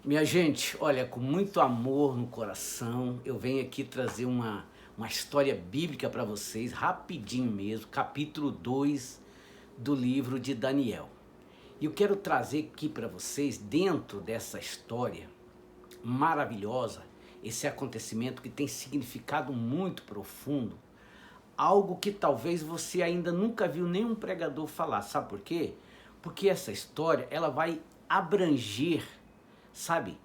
Minha gente, olha, com muito amor no coração, eu venho aqui trazer uma história bíblica para vocês, rapidinho mesmo, capítulo 2 do livro de Daniel. E eu quero trazer aqui para vocês, dentro dessa história maravilhosa, esse acontecimento que tem significado muito profundo, algo que talvez você ainda nunca viu nenhum pregador falar. Sabe por quê? Porque essa história, ela vai abranger, sabe?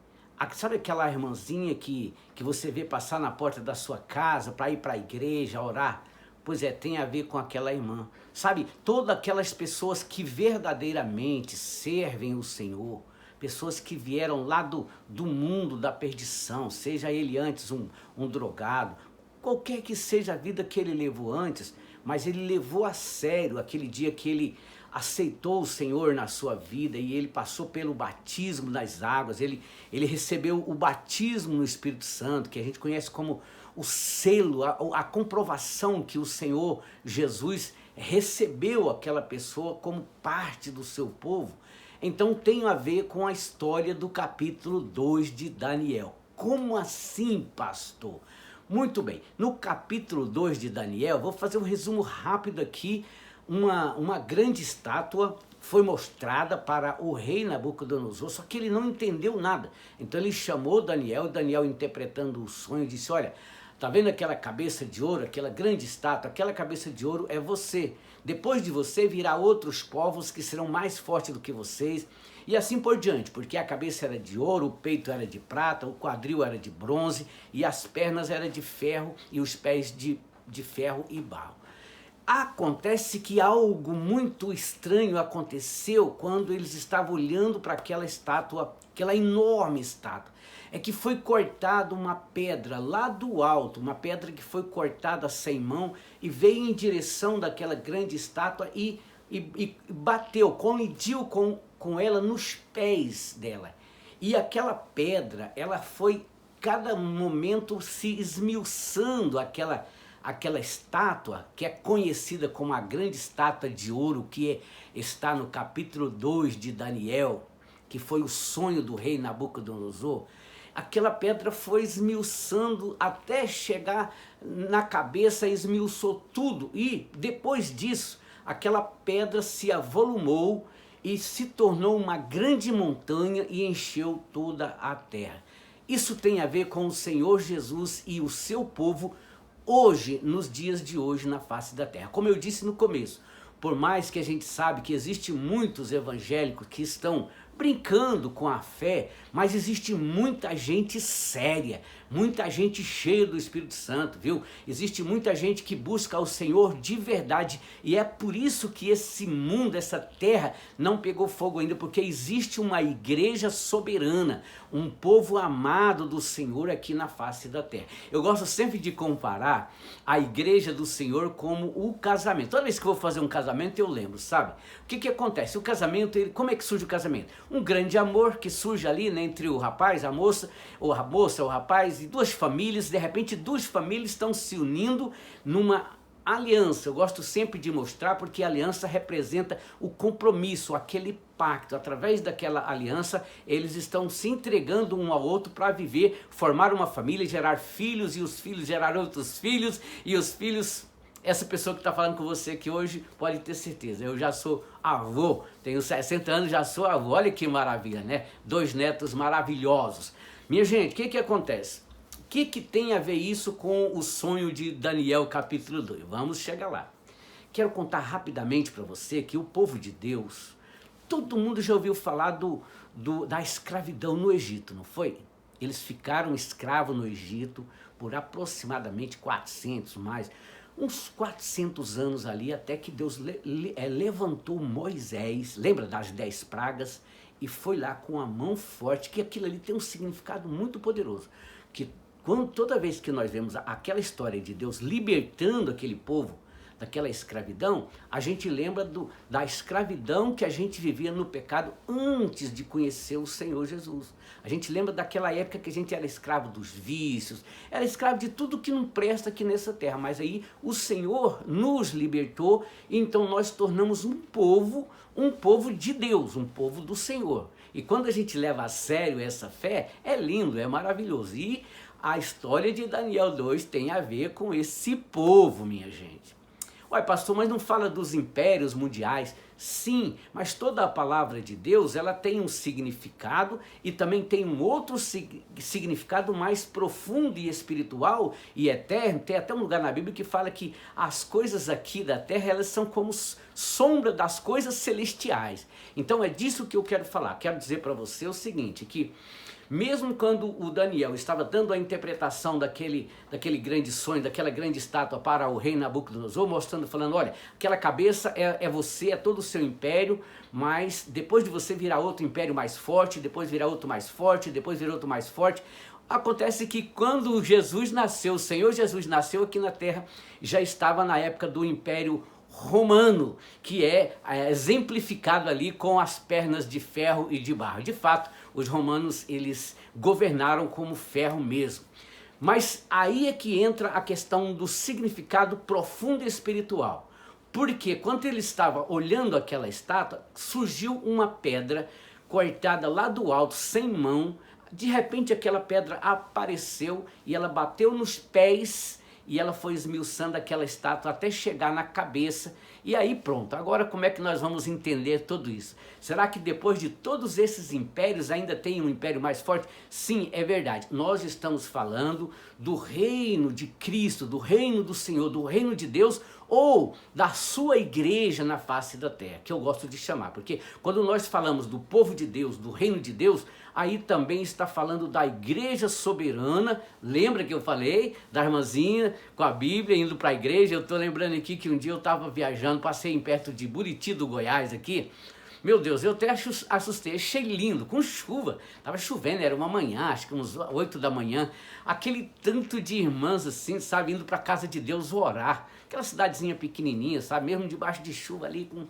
Sabe aquela irmãzinha que você vê passar na porta da sua casa para ir para a igreja orar? Pois é, tem a ver com aquela irmã. Sabe, todas aquelas pessoas que verdadeiramente servem o Senhor, pessoas que vieram lá do mundo da perdição, seja ele antes um drogado, qualquer que seja a vida que ele levou antes, mas ele levou a sério aquele dia que ele aceitou o Senhor na sua vida e ele passou pelo batismo nas águas, ele recebeu o batismo no Espírito Santo, que a gente conhece como o selo, a comprovação que o Senhor Jesus recebeu aquela pessoa como parte do seu povo. Então tem a ver com a história do capítulo 2 de Daniel. Como assim, pastor? Muito bem, no capítulo 2 de Daniel, vou fazer um resumo rápido aqui. Uma grande estátua foi mostrada para o rei Nabucodonosor, só que ele não entendeu nada. Então ele chamou Daniel, Daniel interpretando o sonho, disse: olha, tá vendo aquela cabeça de ouro, aquela grande estátua? Aquela cabeça de ouro é você. Depois de você virá outros povos que serão mais fortes do que vocês, e assim por diante, porque a cabeça era de ouro, o peito era de prata, o quadril era de bronze, e as pernas eram de ferro, e os pés de ferro e barro. Acontece que algo muito estranho aconteceu quando eles estavam olhando para aquela estátua, aquela enorme estátua. É que foi cortada uma pedra lá do alto, uma pedra que foi cortada sem mão e veio em direção daquela grande estátua e bateu, colidiu com ela nos pés dela. E aquela pedra, ela foi cada momento se esmiuçando aquela estátua, que é conhecida como a grande estátua de ouro, está no capítulo 2 de Daniel, que foi o sonho do rei Nabucodonosor. Aquela pedra foi esmiuçando até chegar na cabeça, esmiuçou tudo, e depois disso, aquela pedra se avolumou e se tornou uma grande montanha e encheu toda a terra. Isso tem a ver com o Senhor Jesus e o seu povo hoje, nos dias de hoje, na face da terra. Como eu disse no começo, por mais que a gente sabe que existem muitos evangélicos que estão brincando com a fé, mas existe muita gente séria, muita gente cheia do Espírito Santo, viu? Existe muita gente que busca o Senhor de verdade, e é por isso que esse mundo, essa terra não pegou fogo ainda, porque existe uma igreja soberana, um povo amado do Senhor aqui na face da terra. Eu gosto sempre de comparar a igreja do Senhor como o casamento. Toda vez que eu vou fazer um casamento eu lembro, sabe? O que acontece? O casamento, como é que surge o casamento? Um grande amor que surge ali, né, entre o rapaz, a moça, ou a moça, o rapaz, e duas famílias. De repente, duas famílias estão se unindo numa aliança. Eu gosto sempre de mostrar, porque a aliança representa o compromisso, aquele pacto. Através daquela aliança, eles estão se entregando um ao outro para viver, formar uma família, gerar filhos, e os filhos gerar outros filhos, e os filhos... Essa pessoa que está falando com você aqui hoje pode ter certeza, eu já sou avô, tenho 60 anos, já sou avô, olha que maravilha, né? 2 netos maravilhosos. Minha gente, o que acontece? O que tem a ver isso com o sonho de Daniel capítulo 2? Vamos chegar lá. Quero contar rapidamente para você que o povo de Deus, todo mundo já ouviu falar da escravidão no Egito, não foi? Eles ficaram escravos no Egito por aproximadamente 400 mais... uns 400 anos ali, até que Deus levantou Moisés, lembra das 10 pragas? E foi lá com a mão forte, que aquilo ali tem um significado muito poderoso. Que toda vez que nós vemos aquela história de Deus libertando aquele povo daquela escravidão, a gente lembra da escravidão que a gente vivia no pecado antes de conhecer o Senhor Jesus. A gente lembra daquela época que a gente era escravo dos vícios, era escravo de tudo que não presta aqui nessa terra, mas aí o Senhor nos libertou, e então nós tornamos um povo de Deus, um povo do Senhor. E quando a gente leva a sério essa fé, é lindo, é maravilhoso. E a história de Daniel 2 tem a ver com esse povo, minha gente. Ué, pastor, mas não fala dos impérios mundiais? Sim, mas toda a palavra de Deus, ela tem um significado e também tem um outro significado mais profundo e espiritual e eterno. Tem até um lugar na Bíblia que fala que as coisas aqui da terra, elas são como sombra das coisas celestiais. Então é disso que eu quero falar. Quero dizer para você o seguinte, que mesmo quando o Daniel estava dando a interpretação daquele grande sonho, daquela grande estátua para o rei Nabucodonosor, mostrando, falando, olha, aquela cabeça é você, é todo o seu império, mas depois de você virar outro império mais forte, depois virar outro mais forte, depois virar outro mais forte. Acontece que quando Jesus nasceu, o Senhor Jesus nasceu aqui na terra, já estava na época do Império Romano, que é exemplificado ali com as pernas de ferro e de barro. De fato, os romanos, eles governaram como ferro mesmo. Mas aí é que entra a questão do significado profundo e espiritual. Porque quando ele estava olhando aquela estátua, surgiu uma pedra cortada lá do alto, sem mão. De repente aquela pedra apareceu e ela bateu nos pés e ela foi esmiuçando aquela estátua até chegar na cabeça. E aí pronto, agora como é que nós vamos entender tudo isso? Será que depois de todos esses impérios ainda tem um império mais forte? Sim, é verdade. Nós estamos falando do reino de Cristo, do reino do Senhor, do reino de Deus, ou da sua igreja na face da terra, que eu gosto de chamar, porque quando nós falamos do povo de Deus, do reino de Deus, aí também está falando da igreja soberana. Lembra que eu falei da irmãzinha com a Bíblia indo para a igreja? Eu estou lembrando aqui que um dia eu estava viajando, passei em perto de Buriti do Goiás aqui. Meu Deus, eu até assustei, achei lindo, com chuva, estava chovendo, era uma manhã, acho que uns 8 da manhã, aquele tanto de irmãs assim, sabe, indo para a casa de Deus orar, aquela cidadezinha pequenininha, sabe, mesmo debaixo de chuva ali, com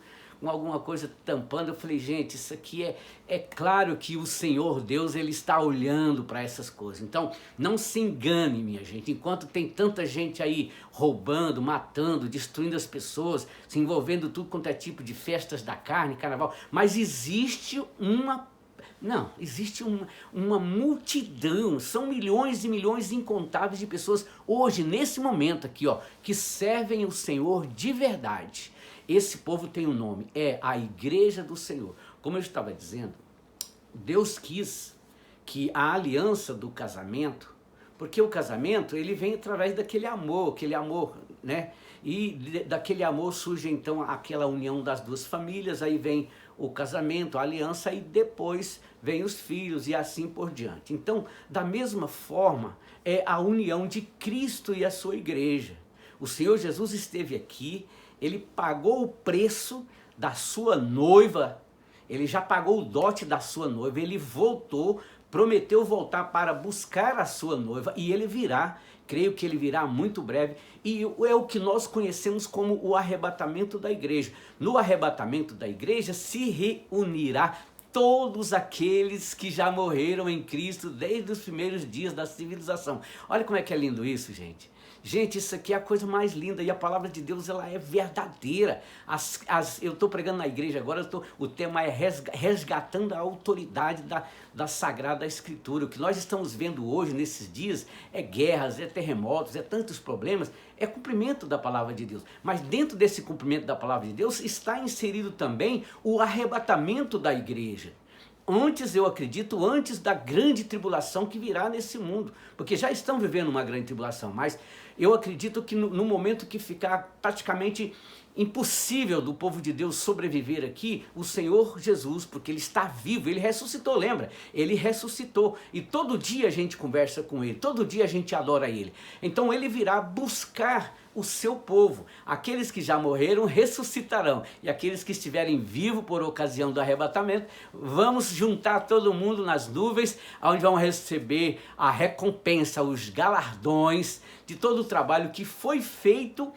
alguma coisa tampando. Eu falei, gente, isso aqui é claro que o Senhor Deus, ele está olhando para essas coisas. Então, não se engane, minha gente, enquanto tem tanta gente aí roubando, matando, destruindo as pessoas, se envolvendo tudo quanto é tipo de festas da carne, carnaval, mas existe uma multidão, são milhões e milhões incontáveis de pessoas hoje, nesse momento aqui, ó, que servem o Senhor de verdade. Esse povo tem um nome, é a Igreja do Senhor. Como eu estava dizendo, Deus quis que a aliança do casamento, porque o casamento, ele vem através daquele amor, né? E daquele amor surge então aquela união das duas famílias, aí vem o casamento, a aliança, e depois vem os filhos e assim por diante. Então, da mesma forma, é a união de Cristo e a sua igreja. O Senhor Jesus esteve aqui, ele pagou o preço da sua noiva, ele já pagou o dote da sua noiva, ele voltou, prometeu voltar para buscar a sua noiva, e ele virá, creio que ele virá muito breve, e é o que nós conhecemos como o arrebatamento da igreja. No arrebatamento da igreja se reunirá todos aqueles que já morreram em Cristo desde os primeiros dias da civilização. Olha como é que é lindo isso, gente. Gente, isso aqui é a coisa mais linda, e a palavra de Deus, ela é verdadeira. Eu estou pregando na igreja agora, o tema é resgatando a autoridade da Sagrada Escritura. O que nós estamos vendo hoje, nesses dias, é guerras, é terremotos, é tantos problemas, é cumprimento da palavra de Deus. Mas dentro desse cumprimento da palavra de Deus está inserido também o arrebatamento da igreja. Eu acredito, antes da grande tribulação que virá nesse mundo, porque já estão vivendo uma grande tribulação, mas eu acredito que no momento que ficar praticamente impossível do povo de Deus sobreviver aqui, o Senhor Jesus, porque ele está vivo, ele ressuscitou, lembra? Ele ressuscitou, e todo dia a gente conversa com ele, todo dia a gente adora ele. Então ele virá buscar o seu povo. Aqueles que já morreram ressuscitarão, e aqueles que estiverem vivos por ocasião do arrebatamento, vamos juntar todo mundo nas nuvens, onde vão receber a recompensa, os galardões de todo o trabalho que foi feito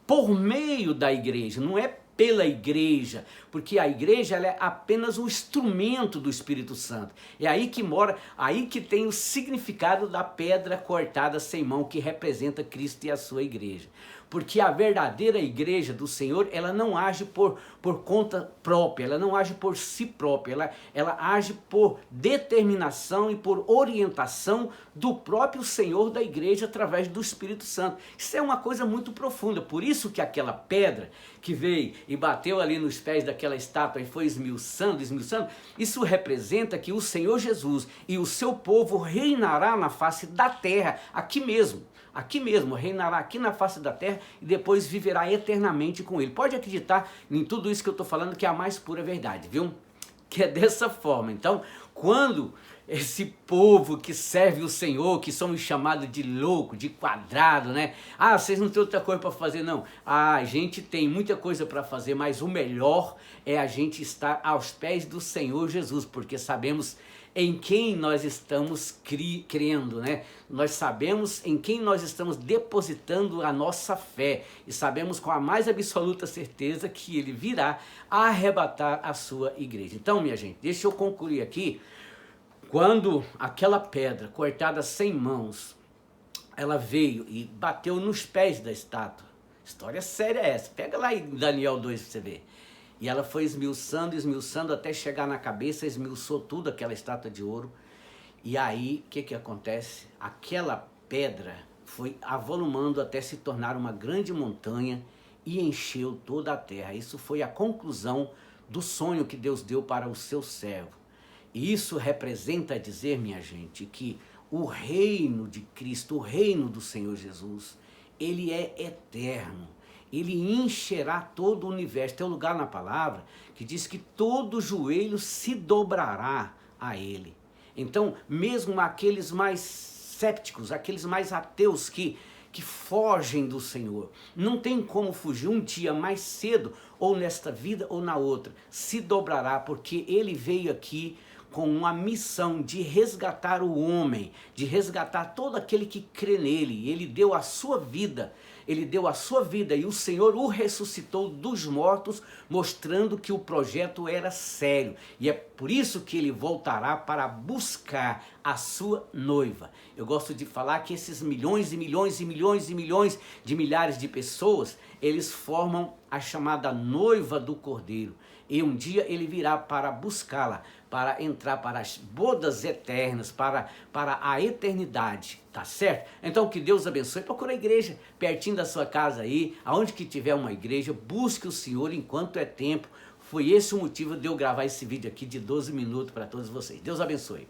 por meio da igreja. Não é pela igreja, porque a igreja, ela é apenas um instrumento do Espírito Santo. É aí que mora, aí que tem o significado da pedra cortada sem mão, que representa Cristo e a sua igreja. Porque a verdadeira igreja do Senhor, ela não age por conta própria, ela não age por si própria, ela age por determinação e por orientação do próprio Senhor da igreja através do Espírito Santo. Isso é uma coisa muito profunda, por isso que aquela pedra que veio e bateu ali nos pés daquela estátua e foi esmiuçando, isso representa que o Senhor Jesus e o seu povo reinará na face da terra, aqui mesmo, reinará aqui na face da terra e depois viverá eternamente com ele. Pode acreditar em tudo isso que eu estou falando, que é a mais pura verdade, viu? Que é dessa forma. Então, quando esse povo que serve o Senhor, que somos chamados de louco, de quadrado, né? Ah, vocês não têm outra coisa para fazer, não. Ah, a gente tem muita coisa para fazer, mas o melhor é a gente estar aos pés do Senhor Jesus, porque sabemos em quem nós estamos crendo, né? Nós sabemos em quem nós estamos depositando a nossa fé e sabemos com a mais absoluta certeza que ele virá arrebatar a sua igreja. Então, minha gente, deixa eu concluir aqui. Quando aquela pedra cortada sem mãos, ela veio e bateu nos pés da estátua. História séria é essa. Pega lá em Daniel 2 pra você ver. E ela foi esmiuçando até chegar na cabeça, esmiuçou tudo, aquela estátua de ouro. E aí, o que acontece? Aquela pedra foi avolumando até se tornar uma grande montanha e encheu toda a terra. Isso foi a conclusão do sonho que Deus deu para o seu servo. E isso representa dizer, minha gente, que o reino de Cristo, o reino do Senhor Jesus, ele é eterno. Ele encherá todo o universo. Tem um lugar na palavra que diz que todo joelho se dobrará a ele. Então, mesmo aqueles mais céticos, aqueles mais ateus que fogem do Senhor, não tem como fugir um dia mais cedo, ou nesta vida ou na outra, se dobrará, porque ele veio aqui com uma missão de resgatar o homem, de resgatar todo aquele que crê nele. Ele deu a sua vida, e o Senhor o ressuscitou dos mortos, mostrando que o projeto era sério. E é por isso que ele voltará para buscar a sua noiva. Eu gosto de falar que esses milhões e milhões e milhões e milhões de milhares de pessoas, eles formam a chamada noiva do Cordeiro. E um dia ele virá para buscá-la, para entrar para as bodas eternas, para a eternidade, tá certo? Então que Deus abençoe. Procura a igreja pertinho da sua casa aí, aonde que tiver uma igreja, busque o Senhor enquanto é tempo. Foi esse o motivo de eu gravar esse vídeo aqui de 12 minutos para todos vocês. Deus abençoe.